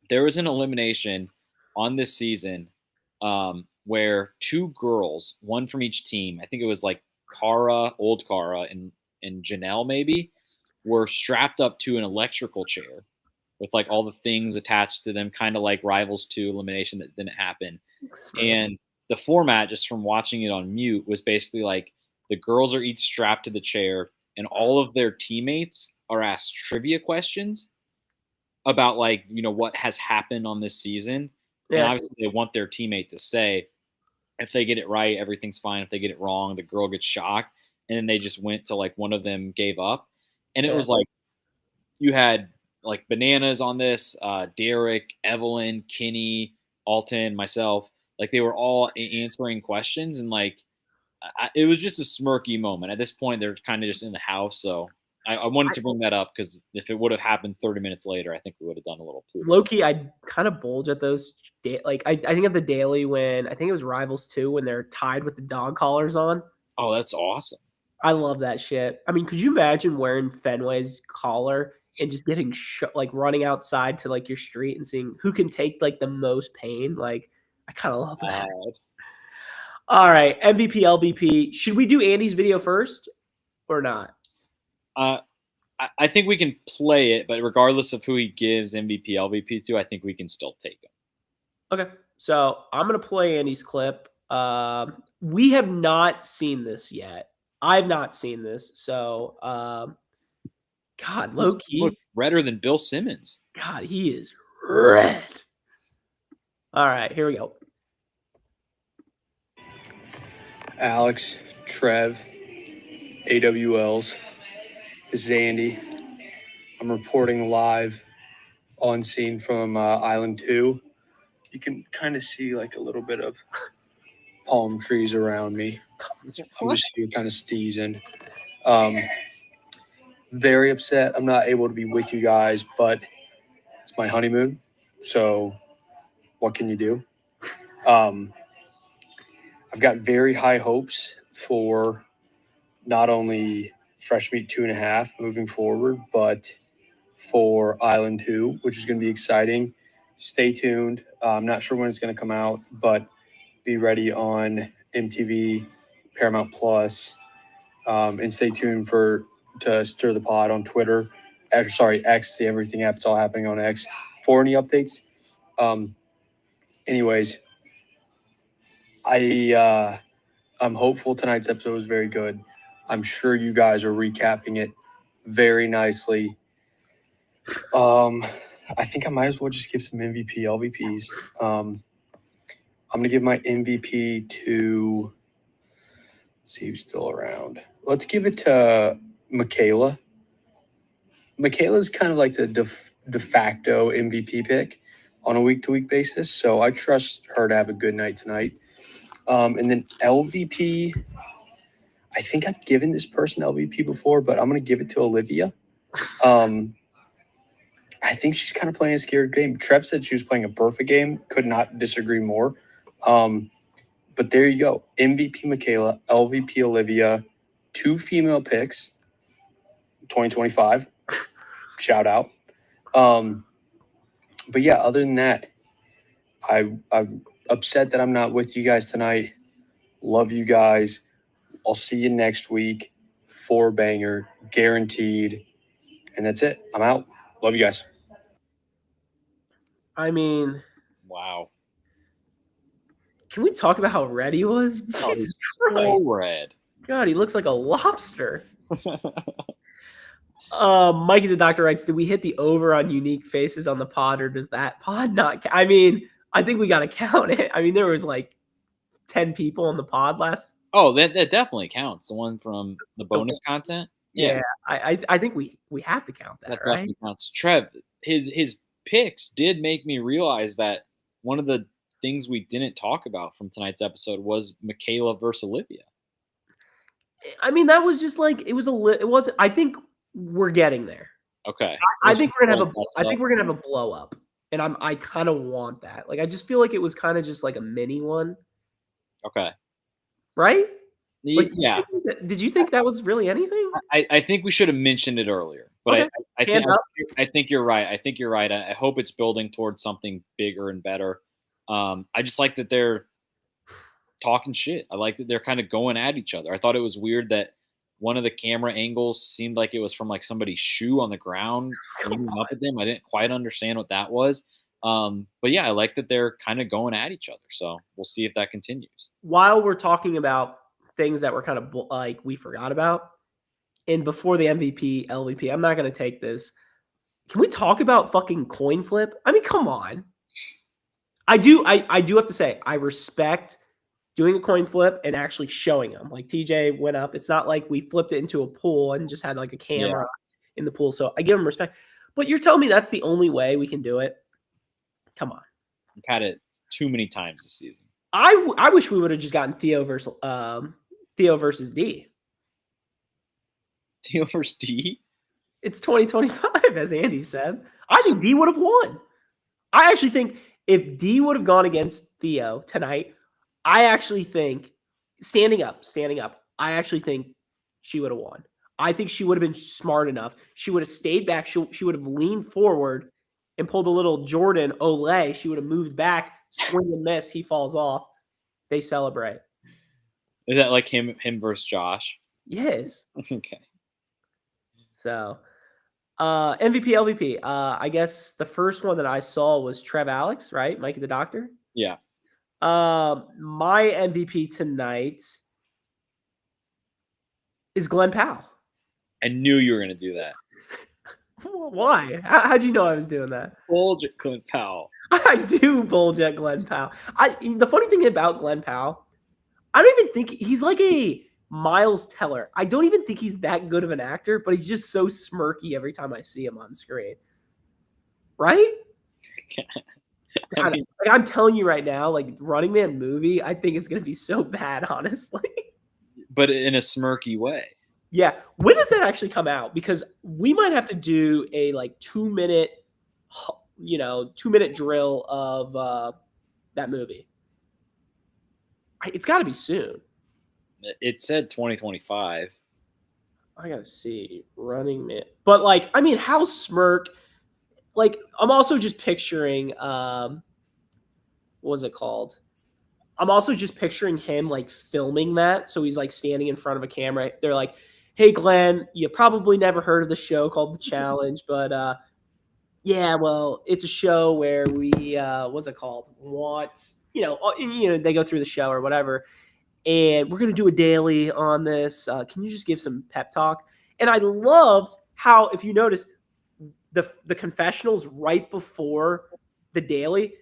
there was an elimination on this season where 2 girls, one from each team, I think it was like old Kara, and Janelle maybe, were strapped up to an electrical chair with like all the things attached to them, kind of like Rivals 2 elimination that didn't happen. And the format, just from watching it on mute, was basically like the girls are each strapped to the chair, and all of their teammates are asked trivia questions about like, what has happened on this season. Yeah. And obviously they want their teammate to stay. If they get it right, everything's fine. If they get it wrong, the girl gets shocked. And then they just went to like one of them gave up. And it was like you had like Bananas on this, Derek, Evelyn, Kenny, Alton, myself. Like they were all answering questions, and like it was just a smirky moment. At this point, they're kind of just in the house. So I wanted to bring that up because if it would have happened 30 minutes later, I think we would have done a little Pluto. Low-key, I kind of bulge at those. I think of the daily when I think it was Rivals 2 when they're tied with the dog collars on. Oh, that's awesome. I love that shit. I mean, could you imagine wearing Fenway's collar and just getting running outside to like your street and seeing who can take like the most pain? Like, I kind of love that. All right, MVP, LVP. Should we do Andy's video first or not? I think we can play it, but regardless of who he gives MVP, LVP to, I think we can still take him. Okay, so I'm going to play Andy's clip. We have not seen this yet. I've not seen this, so God, low-key. Looks redder than Bill Simmons. God, he is red. All right, here we go. Alex, Trev, AWLs, Zandy. I'm reporting live on scene from Island 2. You can kind of see like a little bit of palm trees around me. I'm just here kind of steezing. Very upset I'm not able to be with you guys, but it's my honeymoon, so what can you do? I've got very high hopes for not only Fresh Meat 2.5 moving forward, but for Island 2, which is going to be exciting. Stay tuned. I'm not sure when it's going to come out, but be ready on MTV, Paramount Plus, and stay tuned to Stir the Pod on Twitter. X, the Everything app. It's all happening on X for any updates. Anyways, I'm hopeful tonight's episode was very good. I'm sure you guys are recapping it very nicely. I think I might as well just give some MVP, LVPs. I'm going to give my MVP to, let's see who's still around. Let's give it to Michaela. Michaela's kind of like the de facto MVP pick on a week-to-week basis, so I trust her to have a good night tonight. And then LVP, I think I've given this person LVP before, but I'm going to give it to Olivia. I think she's kind of playing a scared game. Trev said she was playing a perfect game. Could not disagree more. But there you go. MVP Michaela, LVP Olivia, 2 female picks, 2025. Shout out. But yeah, other than that, I'm upset that I'm not with you guys tonight. Love you guys. I'll see you next week. 4-banger, guaranteed. And that's it. I'm out. Love you guys. I mean, Wow. can we talk about how red he was? Oh, Jesus Christ. So red. God, he looks like a lobster. Mikey the Doctor writes, "Did we hit the over on unique faces on the pod, or does that pod not? I mean, I think we got to count it. I mean, there was like 10 people on the pod last. Oh, that definitely counts. The one from the bonus content. Yeah, I think we have to count that, That right? definitely counts. Trev, his picks did make me realize that one of the things we didn't talk about from tonight's episode was Michaela versus Olivia. I mean, that was just like it was it was. I think we're getting there. Okay. I think we're gonna have a blow up, and I kind of want that. Like, I just feel like it was kind of just like a mini one, Okay. right? Like, Yeah. Did you think that was really anything? I think we should have mentioned it earlier, but Okay. I think you're right. I think you're right. I hope it's building towards something bigger and better. I just like that they're talking shit. I like that they're kind of going at each other. I thought it was weird that one of the camera angles seemed like it was from like somebody's shoe on the ground aiming up at them. I didn't quite understand what that was. But yeah, I like that they're kind of going at each other. So we'll see if that continues. While we're talking about things that were kind of like we forgot about, and before the MVP, LVP, I'm not going to take this. Can we talk about fucking coin flip? I mean, come on. I do have to say, I respect doing a coin flip and actually showing them. Like, TJ went up. It's not like we flipped it into a pool and just had like a camera in the pool. So I give him respect. But you're telling me that's the only way we can do it? Come on. We've had it too many times this season. I wish we would have just gotten Theo versus D. Theo versus D? It's 2025, as Andy said. I think D would have won. I actually think if D would have gone against Theo tonight, I actually think standing up, I actually think she would have won. I think she would have been smart enough. She would have stayed back. She would have leaned forward and pulled a little Jordan Olay. She would have moved back, swing and miss. He falls off. They celebrate. Is that like him versus Josh? Yes. Okay. So, MVP, LVP. I guess the first one that I saw was Trev Alex, right? Mikey the Doctor. Yeah. My MVP tonight is Glenn Powell. I knew you were going to do that. Why? How'd you know I was doing that? Bulge at Glenn Powell. I do bulge at Glenn Powell. The funny thing about Glenn Powell, I don't even think he's like a Miles Teller. I don't even think he's that good of an actor, but he's just so smirky every time I see him on screen. Right? I'm telling you right now, like Running Man movie, I think it's going to be so bad, honestly. But in a smirky way. Yeah. When does that actually come out? Because we might have to do a like 2-minute, 2-minute drill of that movie. It's got to be soon. It said 2025. I got to see Running Man. But like, I mean, how smirk, like I'm also just picturing, what was it called? I'm also just picturing him like filming that. So he's like standing in front of a camera. They're like, "Hey, Glenn, you probably never heard of the show called The Challenge, but yeah, well, it's a show where we, what's it called? They go through the show or whatever, and we're gonna do a daily on this. Can you just give some pep talk?" And I loved how, if you notice, the confessionals right before the daily,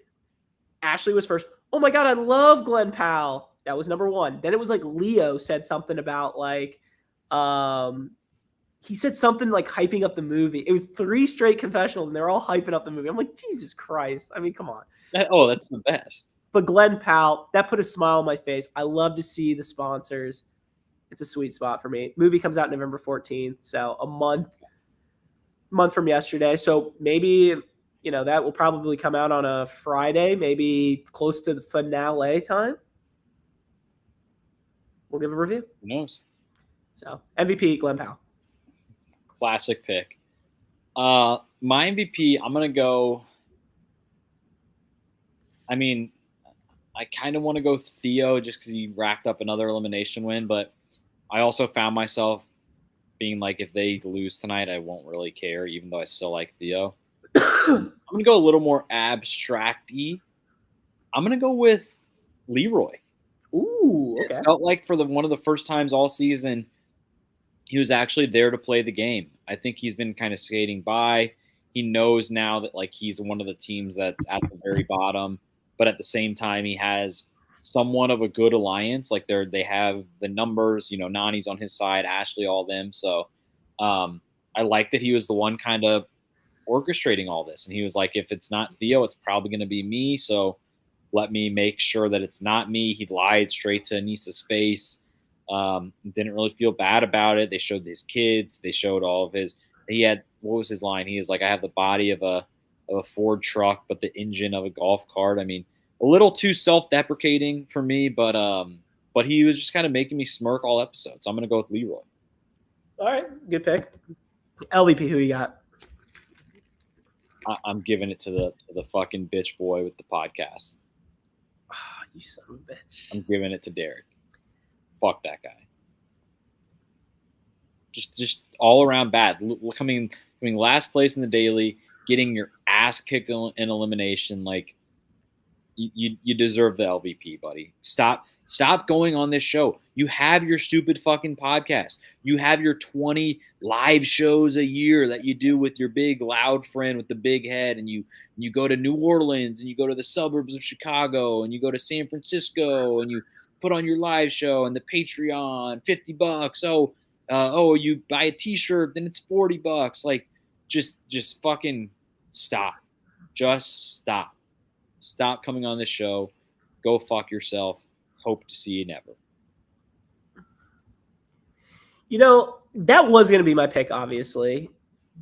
Ashley was first. "Oh my God, I love Glenn Powell." That was number one. Then it was like Leo said something about like, he said something like hyping up the movie. It was 3 straight confessionals and they're all hyping up the movie. I'm like, Jesus Christ. I mean, come on. That's the best. But Glenn Powell, that put a smile on my face. I love to see the sponsors. It's a sweet spot for me. Movie comes out November 14th, so a month from yesterday. So maybe, that will probably come out on a Friday, maybe close to the finale time. We'll give a review. Who knows? So MVP, Glenn Powell. Classic pick. My MVP, I'm going to go. I mean, I kind of want to go Theo just because he racked up another elimination win, but I also found myself being like, if they lose tonight, I won't really care, even though I still like Theo. I'm going to go a little more abstract-y. I'm going to go with Leroy. Ooh, okay. It felt like for one of the first times all season, he was actually there to play the game. I think he's been kind of skating by. He knows now that like he's one of the teams that's at the very bottom, but at the same time, he has somewhat of a good alliance. Like they have the numbers, Nani's on his side, Ashley, all them. So I like that he was the one kind of orchestrating all this. And he was like, if it's not Theo, it's probably going to be me. So let me make sure that it's not me. He lied straight to Anissa's face. Didn't really feel bad about it. They showed his kids. They showed all of his. He had, what was his line? He was like, I have the body of a Ford truck, but the engine of a golf cart. I mean, a little too self-deprecating for me, but he was just kind of making me smirk all episode. So I'm gonna go with Leroy. All right, good pick. LVP, who you got? I'm giving it to the fucking bitch boy with the podcast. Oh, you son of a bitch. I'm giving it to Derek. Fuck that guy. Just all around bad. Coming last place in the daily, getting your ass kicked in elimination. Like you deserve the LVP, buddy. Stop going on this show. You have your stupid fucking podcast. You have your 20 live shows a year that you do with your big loud friend with the big head, and you go to New Orleans and you go to the suburbs of Chicago and you go to San Francisco and you put on your live show and the Patreon, $50. You buy a t-shirt, then it's $40. Like just fucking stop. Just stop. Stop coming on this show. Go fuck yourself. Hope to see you never. That was going to be my pick, obviously,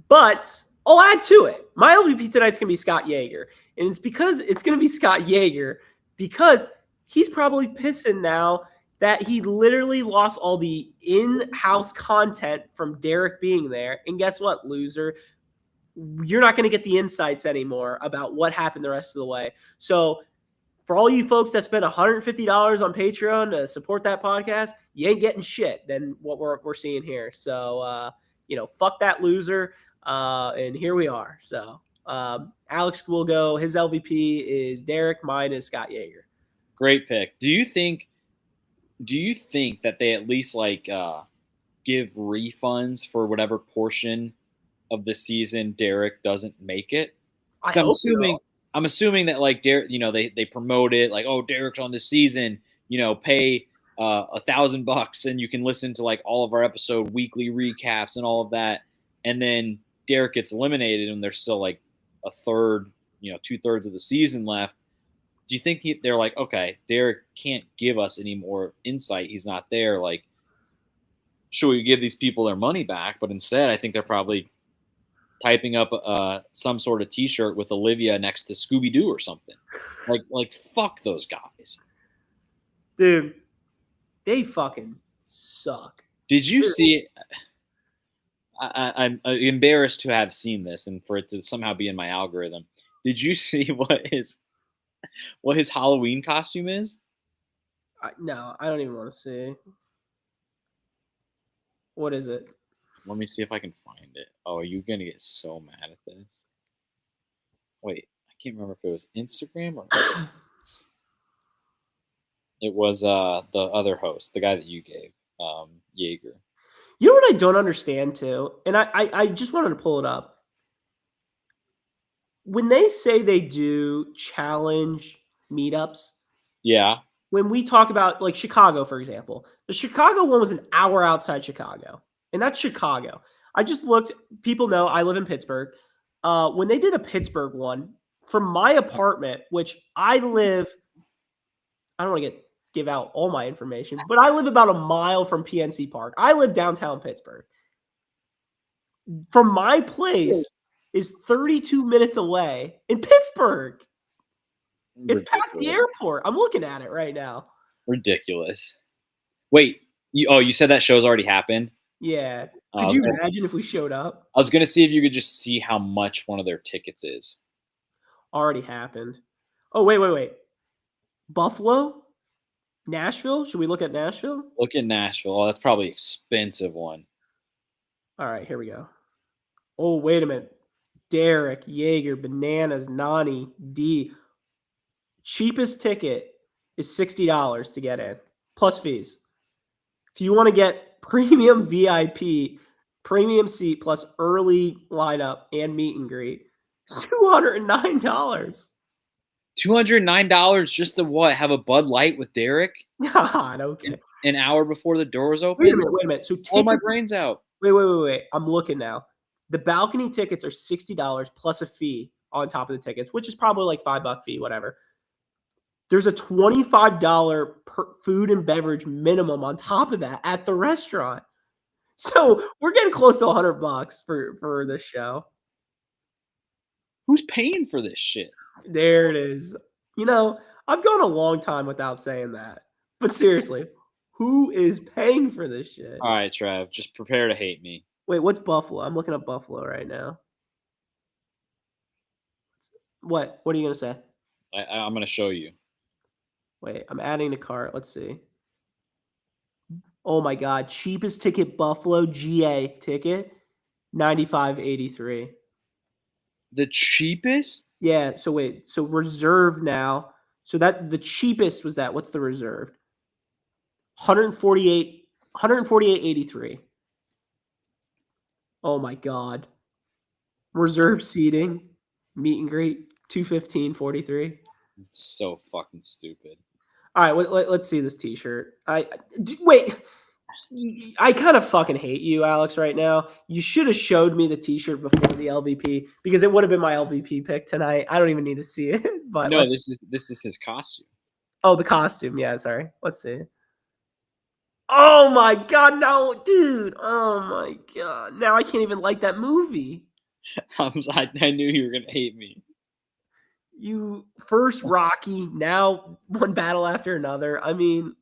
but I'll add to it. My LVP tonight's going to be Scott Yeager, and it's because it's going to be Scott Yeager because he's probably pissing now that he literally lost all the in-house content from Derek being there. And guess what, loser? You're not going to get the insights anymore about what happened the rest of the way. So for all you folks that spent $150 on Patreon to support that podcast, you ain't getting shit than what we're seeing here. So, fuck that loser. And here we are. So Alex will go. His LVP is Derek. Mine is Scott Yeager. Great pick. Do you think that they at least give refunds for whatever portion of the season Derek doesn't make it? I'm assuming that Derek, they promote it like, oh, Derek's on this season, pay $1,000 and you can listen to all of our episode weekly recaps and all of that. And then Derek gets eliminated and there's still a third, 2/3 of the season left. Do you think they're like, okay, Derek can't give us any more insight. He's not there. Should we give these people their money back? But instead, I think they're probably typing up some sort of T-shirt with Olivia next to Scooby-Doo or something. Fuck those guys. Dude, they fucking suck. Did you see it? I'm embarrassed to have seen this and for it to somehow be in my algorithm. Did you see what his Halloween costume is? No, I don't even want to see. What is it? Let me see if I can find it. Oh, you're going to get so mad at this. Wait, I can't remember if it was Instagram or it was the other host, the guy that you gave, Yeager. You know what I don't understand too? And I just wanted to pull it up. When they say they do challenge meetups, yeah, when we talk about like Chicago, for example, the Chicago one was an hour outside Chicago, and that's Chicago. I just looked. People know I live in Pittsburgh. When they did a Pittsburgh one from my apartment, which I live, I don't want to give out all my information, but I live about a mile from PNC Park. I live downtown Pittsburgh. From my place is 32 minutes away in Pittsburgh. It's past the Ridiculous. airport. I'm looking at it right now. Ridiculous. Wait, you said that show's already happened? Yeah. I Could was you gonna- imagine if we showed up? I was gonna see if you could just see how much one of their tickets is. Already happened. Oh, wait. Buffalo? Nashville? Should we look at Nashville? Look at Nashville. Oh, that's probably an expensive one. All right, here we go. Oh, wait a minute. Derek, Jaeger, Bananas, Nani, D. Cheapest ticket is $60 to get in, plus fees. If you want to get premium VIP, premium seat plus early lineup and meet and greet, $209. $209 just to what? Have a Bud Light with Derek God, okay. an hour before the doors open? Wait a minute. So Blow my tickets, brains out. wait. I'm looking now. The balcony tickets are $60 plus a fee on top of the tickets, which is probably like $5 fee, whatever. There's a $25 per food and beverage minimum on top of that at the restaurant. So we're getting close to $100 for this show. Who's paying for this shit? There it is. You know, I've gone a long time without saying that. But seriously, who is paying for this shit? All right, Trev, just prepare to hate me. Wait, what's Buffalo? I'm looking up Buffalo right now. What? What are you going to say? I'm going to show you. Wait, I'm adding to cart. Let's see. Oh my God. Cheapest ticket, Buffalo GA ticket, $95.83. The cheapest? Yeah. So wait. So reserve now. So that the cheapest was that. What's the reserved? 148.83. Oh my God. Reserve seating, meet and greet, $215.43. It's so fucking stupid. All right, let's see this T-shirt. Wait. I kind of fucking hate you, Alex, right now. You should have showed me the T-shirt before the LVP because it would have been my LVP pick tonight. I don't even need to see it. But No, this is his costume. Oh, the costume. Yeah, sorry. Let's see. Oh my God, no, dude. Oh my God. Now I can't even like that movie. I knew you were gonna hate me. You first Rocky, now one battle after another. I mean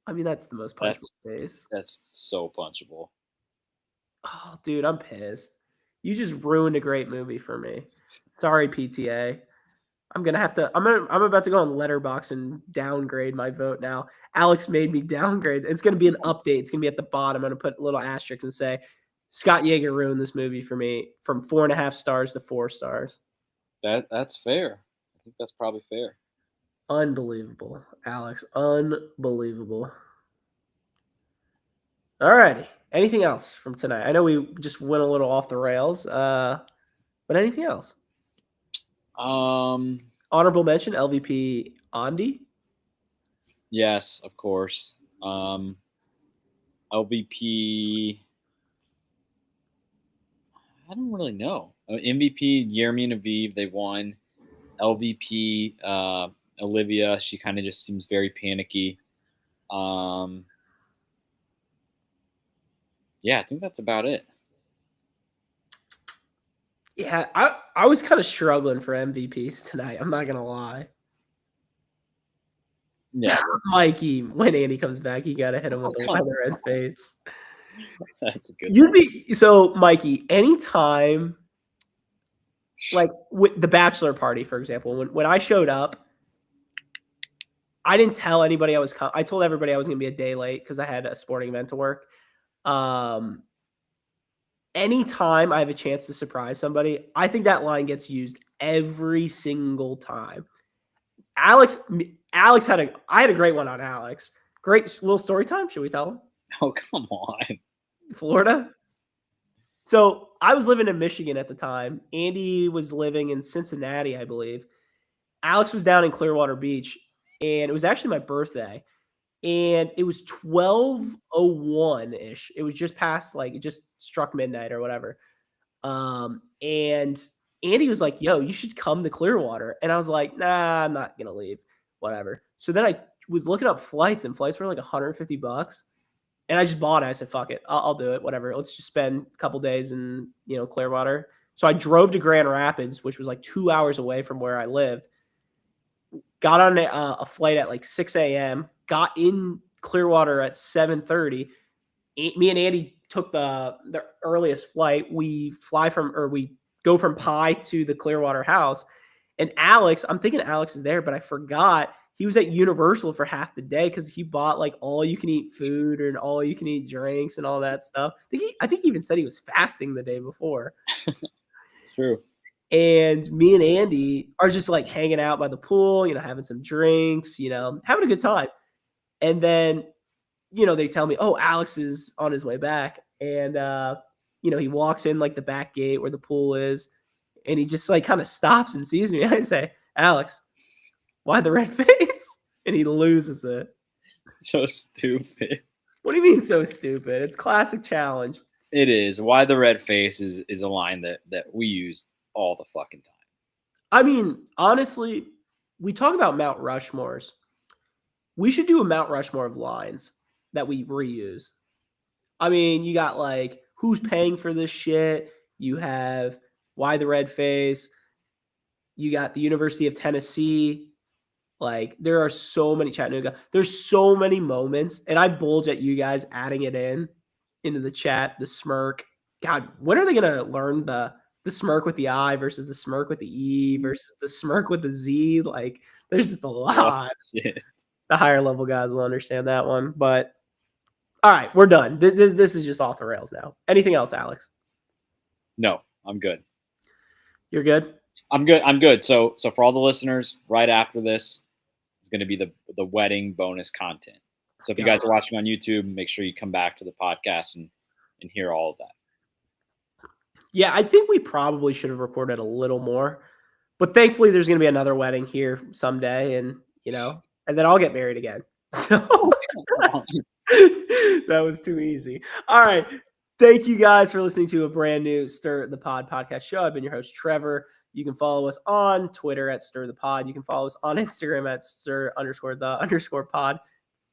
that's the most punchable face. That's so punchable. Oh, dude, I'm pissed. You just ruined a great movie for me. Sorry, PTA. I'm about to go on Letterboxd and downgrade my vote now. Alex made me downgrade. It's gonna be an update. It's gonna be at the bottom. I'm gonna put a little asterisk and say Scott Yeager ruined this movie for me from 4.5 stars to 4 stars. That's fair. I think that's probably fair. Unbelievable, Alex. Unbelievable. All righty. Anything else from tonight? I know we just went a little off the rails, but anything else? Honorable mention, LVP Andy. Yes, of course. LVP. I don't really know. MVP Yermin Aviv, they won. LVP Olivia, she kind of just seems very panicky. Yeah, I think that's about it. Yeah, I was kind of struggling for MVPs tonight. I'm not gonna lie. Yeah, Mikey, when Andy comes back, you gotta hit him with the weather red face. that's a good. Mikey. Anytime, like with the bachelor party, for example, when I showed up, I didn't tell anybody I was. I told everybody I was gonna be a day late because I had a sporting event to work. Anytime I have a chance to surprise somebody, I think that line gets used every single time. I had a great one on Alex. Great little story time. Should we tell him? Oh, come on. Florida. So I was living in Michigan at the time. Andy was living in Cincinnati, I believe. Alex was down in Clearwater Beach, and it was actually my birthday. And it was 12:01-ish. It was just past, like, it just struck midnight or whatever. And Andy was like, "Yo, you should come to Clearwater." And I was like, "Nah, I'm not gonna leave. Whatever." So then I was looking up flights, and flights were like $150. And I just bought it. I said, "Fuck it, I'll do it. Whatever. Let's just spend a couple days in Clearwater." So I drove to Grand Rapids, which was like 2 hours away from where I lived. Got on a flight at like 6 a.m. Got in Clearwater at 7:30. Me and Andy took the earliest flight. We go from Pi to the Clearwater house. And Alex, I'm thinking Alex is there, but I forgot he was at Universal for half the day because he bought like all you can eat food and all you can eat drinks and all that stuff. I think he even said he was fasting the day before. It's true. And me and Andy are just like hanging out by the pool, having some drinks, having a good time. And then, they tell me, "Oh, Alex is on his way back." And, he walks in like the back gate where the pool is, and he just like kind of stops and sees me. I say, "Alex, why the red face?" And he loses it. So stupid. What do you mean so stupid? It's classic challenge. It is. Why the red face is a line that we use all the fucking time. I mean, honestly, we talk about Mount Rushmores. We should do a Mount Rushmore of lines that we reuse. I mean, you got like, who's paying for this shit? You have why the red face? You got the University of Tennessee. Like, there are so many Chattanooga. There's so many moments, and I bulge at you guys adding it into the chat. The smirk. God, when are they gonna learn the smirk with the I versus the smirk with the E versus the smirk with the Z? Like, there's just a lot. Shit. The higher level guys will understand that one. But all right, we're done. This is just off the rails now. Anything else, Alex? No, I'm good. You're good? I'm good. So for all the listeners, right after this, it's going to be the wedding bonus content. So if you guys are watching on YouTube, make sure you come back to the podcast and hear all of that. Yeah, I think we probably should have recorded a little more. But thankfully, there's going to be another wedding here someday, and then I'll get married again. So that was too easy. All right. Thank you guys for listening to a brand new Stir the Pod podcast show. I've been your host, Trevor. You can follow us on Twitter at Stir the Pod. You can follow us on Instagram at Stir_the_pod.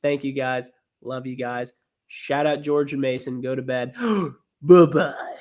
Thank you guys. Love you guys. Shout out George and Mason. Go to bed. Bye-bye.